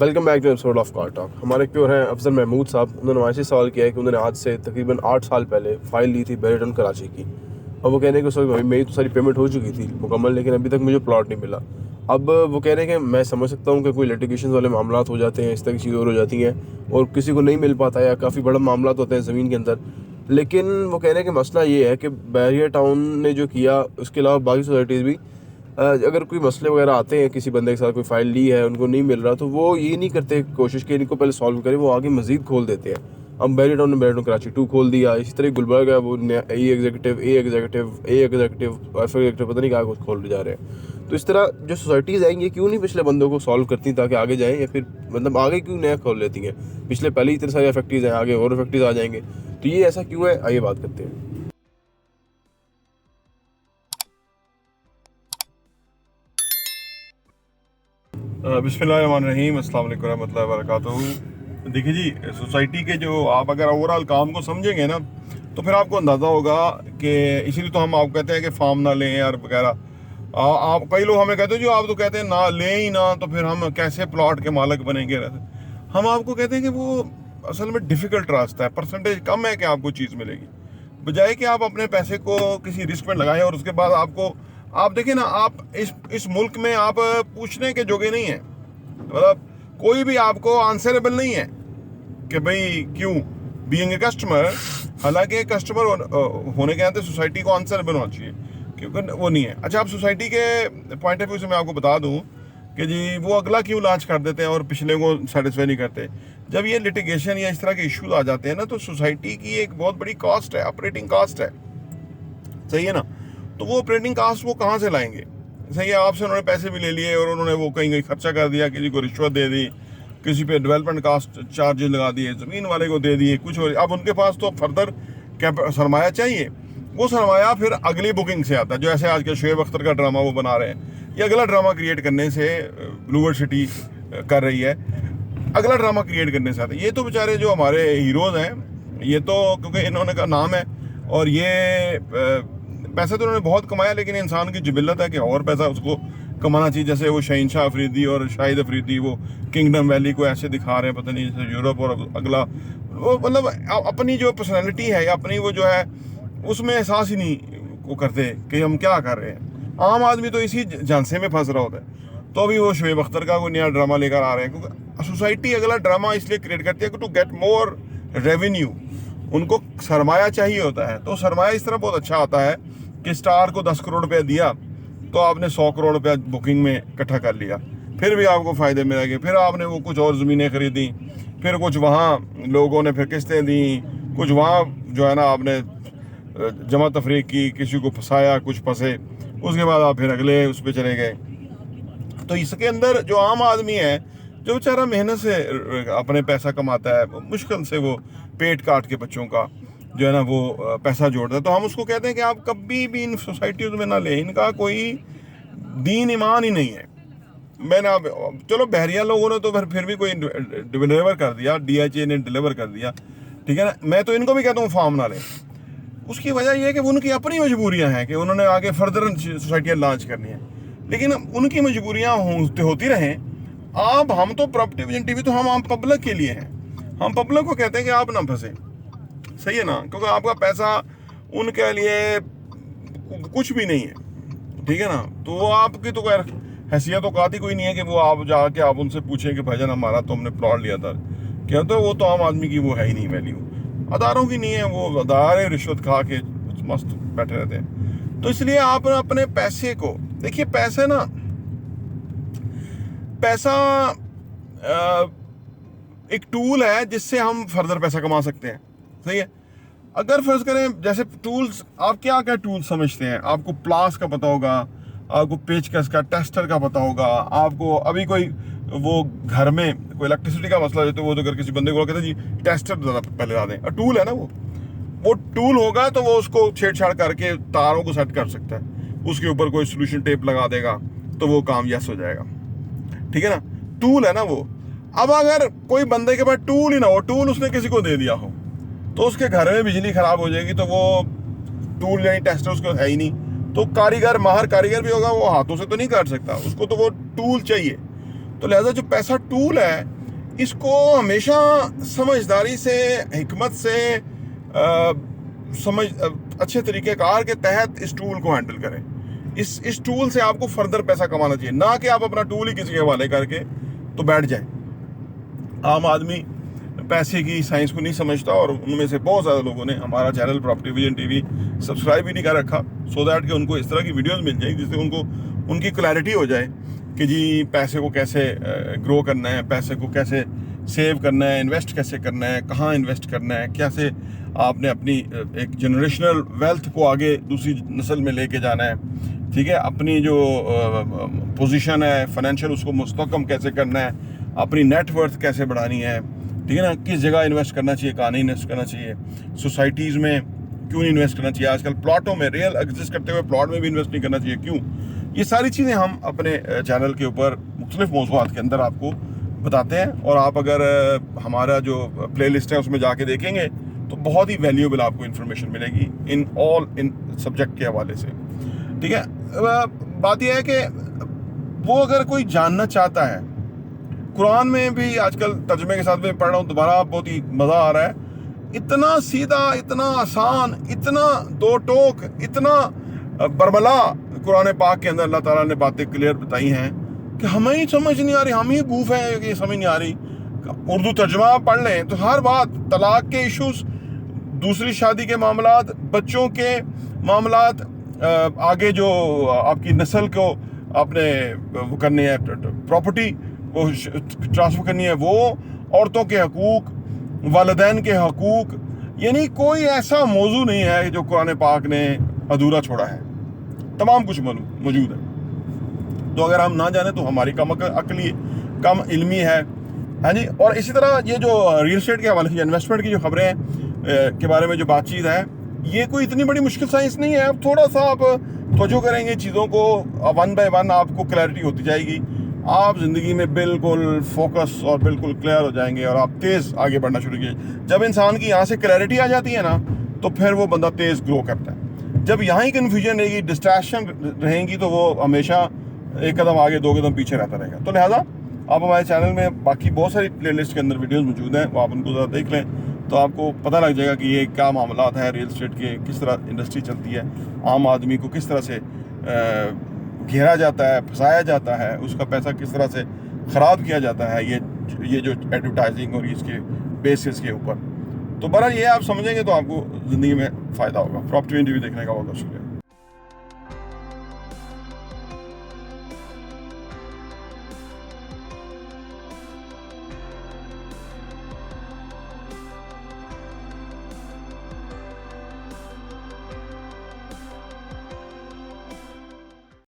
Welcome back to episode of car talk. हमारे क्योर हैं अफजल महमूद साहब। उन्होंने हमारे से सवाल किया है कि उन्होंने आज से तकरीबन 8 साल पहले फ़ाइल ली थी बेरिटन कराची की। अब वो कह रहे हैं कि उस वक्त मेरी तो सारी पेमेंट हो चुकी थी मुकम्मल, लेकिन अभी तक मुझे प्लॉट नहीं मिला। अब वो कह रहे हैं कि मैं समझ सकता हूँ कि कोई लिटिगेशन वाले मामला हो जाते हैं, इस तरह की चीज़ें और हो जाती हैं और किसी को नहीं मिल पाता या काफ़ी बड़ा मामला होते हैं ज़मीन के अंदर। लेकिन वो कह रहे हैं कि मसला ये है कि बैरियर टाउन ने जो किया, उसके अलावा बाकी सोसाइटीज़ भी अगर कोई मसले वगैरह आते हैं, किसी बंदे के साथ कोई फ़ाइल ली है, उनको नहीं मिल रहा, तो वो ये नहीं करते कोशिश कि इनको पहले सॉल्व करें, वो आगे मज़ीद खोल देते हैं। अब बैरियर टाउन ने बैरियर टाउन कराची 2 खोल दिया। इसी तरह गुलबर्ग है, वो ए एग्जीक्यूटिव पता नहीं क्या कुछ खोल जा रहे हैं। तो इस तरह जो सोसाइटीज़ हैं, ये क्यों नहीं पिछले बंदों को सॉल्व करती ताकि आगे जाएँ, या फिर मतलब आगे क्यों नया खोल लेती हैं? पिछले पहले ही इतने सारे इफेक्टिव हैं, आगे और इफेक्टिव आ जाएंगे। तो ये ऐसा क्यों है, आइए बात करते हैं। बिस्मिल्लाहिर्रहमानिर्रहीम, अस्सलाम वालेकुम रहमतुल्लाहि व बरकातहू। देखिए जी, सोसाइटी के जो आप अगर ओवरऑल काम को समझेंगे ना, तो फिर आपको अंदाज़ा होगा कि इसीलिए तो हम आपको कहते हैं कि फार्म ना लें और वगैरह। आप कई लोग हमें कहते हैं जो आप तो कहते हैं ना लें ही ना, तो फिर हम कैसे प्लॉट के मालिक बनेंगे। हम आपको कहते हैं कि वो असल में डिफ़िकल्ट रास्ता है, परसेंटेज कम है कि आपको चीज़ मिलेगी, बजाय कि आप अपने पैसे को किसी रिस्क में लगाएं और उसके बाद आपको आप देखिए ना, आप इस मुल्क में आप पूछने के जोगे नहीं है। मतलब कोई भी आपको आंसरेबल नहीं है कि भाई क्यों बीइंग ए कस्टमर। हालांकि कस्टमर होने के नाते सोसाइटी को आंसरेबल होना चाहिए, क्योंकि वो नहीं है। अच्छा, आप सोसाइटी के पॉइंट ऑफ व्यू से मैं आपको बता दूं कि जी वो अगला क्यों लॉन्च कर देते हैं और पिछले को सेटिस्फाई नहीं करते। जब ये लिटिगेशन या इस तरह के इश्यूज आ जाते हैं ना, तो सोसाइटी की एक बहुत बड़ी कॉस्ट है, ऑपरेटिंग कॉस्ट है, सही है ना। तो वो ऑपरेटिंग कास्ट वो कहाँ से लाएंगे? सही है, आपसे उन्होंने पैसे भी ले लिए और उन्होंने वो कहीं कहीं खर्चा कर दिया, किसी को रिश्वत दे दी, किसी पे डेवलपमेंट कास्ट चार्जेस लगा दिए, ज़मीन वाले को दे दिए कुछ। और अब उनके पास तो फर्दर सरमाया चाहिए। वो सरमाया फिर अगली बुकिंग से आता है, जो ऐसे आज के शुएब अख्तर का ड्रामा वो बना रहे हैं। ये अगला ड्रामा क्रिएट करने से ब्लूवर्ड सिटी कर रही है, अगला ड्रामा क्रिएट करने से आता है। ये तो बेचारे जो हमारे हीरोज़ हैं, ये तो क्योंकि इन्होंने का नाम है और ये पैसा तो उन्होंने बहुत कमाया, लेकिन इंसान की जिबिल्लत है कि और पैसा उसको कमाना चाहिए। जैसे वो शहीनशाह अफरीदी और शाहिद अफरीदी वो किंगडम वैली को ऐसे दिखा रहे हैं, पता नहीं जैसे यूरोप, और अगला वो मतलब अपनी जो पर्सनैलिटी है या अपनी वो जो है उसमें एहसास ही नहीं को करते कि हम क्या कर रहे हैं। आम आदमी तो इसी झांसे में फंस रहा होता है। तो अभी वो शुएब अख्तर का कोई नया ड्रामा लेकर आ रहे हैं, क्योंकि सोसाइटी अगला ड्रामा इसलिए क्रिएट करती है कि टू गेट मोर रेवेन्यू। उनको सरमाया चाहिए होता है, तो सरमाया इस तरह बहुत अच्छा आता है कि स्टार को 10 करोड़ रुपया दिया तो आपने 100 करोड़ रुपया बुकिंग में इकट्ठा कर लिया, फिर भी आपको फ़ायदे मिलेंगे। फिर आपने वो कुछ और ज़मीनें खरीदी, फिर कुछ वहाँ लोगों ने फिर किस्तें दी, कुछ वहाँ जो है ना आपने जमा तफरीक की, किसी को फंसाया, कुछ फंसे, उसके बाद आप फिर अगले उस पर चले गए। तो इसके अंदर जो आम आदमी है, जो बेचारा मेहनत से अपने पैसा कमाता है, मुश्किल से वो पेट काट के बच्चों का जो है ना वो पैसा जोड़ता है, तो हम उसको कहते हैं कि आप कभी भी इन सोसाइटीज़ में ना लें, इनका कोई दीन ईमान ही नहीं है। मैंने आप चलो बहरिया लोगों ने तो फिर भी कोई डिलीवर कर दिया, DHA ने डिलीवर कर दिया, ठीक है ना। मैं तो इनको भी कहता हूँ फार्म ना लें। उसकी वजह यह है कि उनकी अपनी मजबूरियाँ हैं कि उन्होंने आगे फर्दर सोसाइटियाँ लॉन्च करनी है, लेकिन उनकी मजबूरियाँ होती रहें। हम तो प्रॉपर्टी विजन TV तो हम पब्लिक के लिए हैं। हम पब्लिक को कहते हैं कि आप ना फंसे, सही है ना, क्योंकि आपका पैसा उनके लिए कुछ भी नहीं है, ठीक है ना। तो वो आपकी तो खैर हैसियत औकात ही कोई नहीं है कि वो आप जाके आप उनसे पूछें कि भाईजान हमारा तो हमने प्लॉट लिया था, क्या तो वो तो आम आदमी की वो है ही नहीं वैल्यू, अदारों की नहीं है। वो अदारे रिश्वत खा के मस्त बैठे रहते हैं। तो इसलिए आप अपने पैसे को देखिए, पैसा एक टूल है जिससे हम फर्दर पैसा कमा सकते हैं, सही है। अगर फर्ज करें, जैसे टूल्स आप क्या क्या टूल्स समझते हैं? आपको प्लास का पता होगा, आपको पेचकस का, टेस्टर का पता होगा, आपको अभी कोई वो घर में कोई इलेक्ट्रिसिटी का मसला है तो वो तो अगर किसी बंदे को कहते हैं जी टेस्टर ज़रा पहले ला दें, टूल है ना वो टूल होगा तो वो उसको छेड़छाड़ करके तारों को सेट कर सकता है, उसके ऊपर कोई सोल्यूशन टेप लगा देगा तो वो काम यस हो जाएगा, ठीक है ना। टूल है ना वो। अब अगर कोई बंदे के पास टूल ही ना हो, टूल उसने किसी को दे दिया हो, तो उसके घर में बिजली खराब हो जाएगी, तो वो टूल यानी टेस्टर उसको है ही नहीं। तो कारीगर, माहिर कारीगर भी होगा, वो हाथों से तो नहीं काट सकता, उसको तो वो टूल चाहिए। तो लिहाजा जो पैसा टूल है, इसको हमेशा समझदारी से, हिकमत से, अच्छे तरीक़ेकार के तहत इस टूल को हैंडल करें। इस टूल से आपको फर्दर पैसा कमाना चाहिए, ना कि आप अपना टूल ही किसी के हवाले करके तो बैठ जाए। आम आदमी पैसे की साइंस को नहीं समझता, और उनमें से बहुत ज़्यादा लोगों ने हमारा channel property vision TV subscribe भी नहीं कर रखा, सो दैट कि उनको इस तरह की वीडियोस मिल जाए जिससे उनको उनकी क्लैरिटी हो जाए कि जी पैसे को कैसे ग्रो करना है, पैसे को कैसे सेव करना है, इन्वेस्ट कैसे करना है, कहाँ इन्वेस्ट करना है, कैसे आपने अपनी एक जनरेशनल वेल्थ को आगे दूसरी नस्ल में लेके जाना है, ठीक है। अपनी जो पोजीशन है फाइनेंशियल, उसको मुस्तकम कैसे करना है, अपनी नेटवर्थ कैसे बढ़ानी है, ठीक है ना, किस जगह इन्वेस्ट करना चाहिए, कहाँ नहीं इन्वेस्ट करना चाहिए, सोसाइटीज़ में क्यों नहीं इन्वेस्ट करना चाहिए, आजकल प्लॉटों में, रियल एग्जिस्ट करते हुए प्लॉट में भी इन्वेस्ट नहीं करना चाहिए, क्यों। ये सारी चीज़ें हम अपने चैनल के ऊपर मुख्तलिफ मौज़ूआत के अंदर आपको बताते हैं, और आप अगर हमारा जो प्लेलिस्ट है उसमें जाके देखेंगे तो बहुत ही वैल्यूएबल आपको इन्फॉर्मेशन मिलेगी इन सब्जेक्ट के हवाले से, ठीक है। बात यह है कि वो अगर कोई जानना चाहता है, कुरान में भी आजकल तर्जुमे के साथ में पढ़ रहा हूँ दोबारा, बहुत ही मज़ा आ रहा है, इतना सीधा, इतना आसान, इतना दो टोक, इतना बरबला कुरान पाक के अंदर अल्लाह ताला ने बातें क्लियर बताई हैं कि हमें ही समझ नहीं आ रही, हम ही गूफ हैं कि समझ नहीं आ रही। उर्दू तर्जुमा पढ़ लें तो हर बात, तलाक के इश्यूज, दूसरी शादी के मामलात, बच्चों के मामलात, आगे जो आपकी नस्ल को आपने वो करनी है, प्रॉपर्टी वो ट्रांसफ़र करनी है, वो औरतों के हकूक़, वालिदैन के हकूक़, यानी कोई ऐसा मौजू नहीं है जो कुरान पाक ने अधूरा छोड़ा है, तमाम कुछ मौजूद है। तो अगर हम ना जाने तो हमारी कम अकली, कम इल्मी है, हाँ जी। और इसी तरह ये जो रियल एस्टेट के हवाले से इन्वेस्टमेंट की जो खबरें हैं के बारे में जो बातचीत है, ये कोई इतनी बड़ी मुश्किल साइंस नहीं है। अब थोड़ा सा आप तवज्जो करेंगे चीज़ों को, वन बाय वन आपको क्लैरिटी होती जाएगी, आप ज़िंदगी में बिल्कुल फोकस और बिल्कुल क्लियर हो जाएंगे, और आप तेज़ आगे बढ़ना शुरू कीजिए। जब इंसान की यहाँ से क्लैरिटी आ जाती है ना, तो फिर वो बंदा तेज़ ग्रो करता है। जब यहाँ ही कन्फ्यूजन रहेगी, डिस्ट्रैक्शन रहेंगी, तो वो हमेशा एक कदम आगे दो कदम पीछे रहता रहेगा। तो लिहाजा आप हमारे चैनल में बाकी बहुत सारी प्लेलिस्ट के अंदर वीडियोस मौजूद हैं, वो आप उनको ज़रा देख लें तो आपको पता लग जाएगा कि ये क्या मामलात हैं रियल एस्टेट के, किस तरह इंडस्ट्री चलती है, आम आदमी को किस तरह से घेरा जाता है, फंसाया जाता है, उसका पैसा किस तरह से ख़राब किया जाता है ये जो एडवर्टाइजिंग और इसके बेसिस के ऊपर। तो बहरहाल ये आप समझेंगे तो आपको ज़िंदगी में फ़ायदा होगा। प्रॉपर्टी टीवी देखने का बहुत शुक्रिया।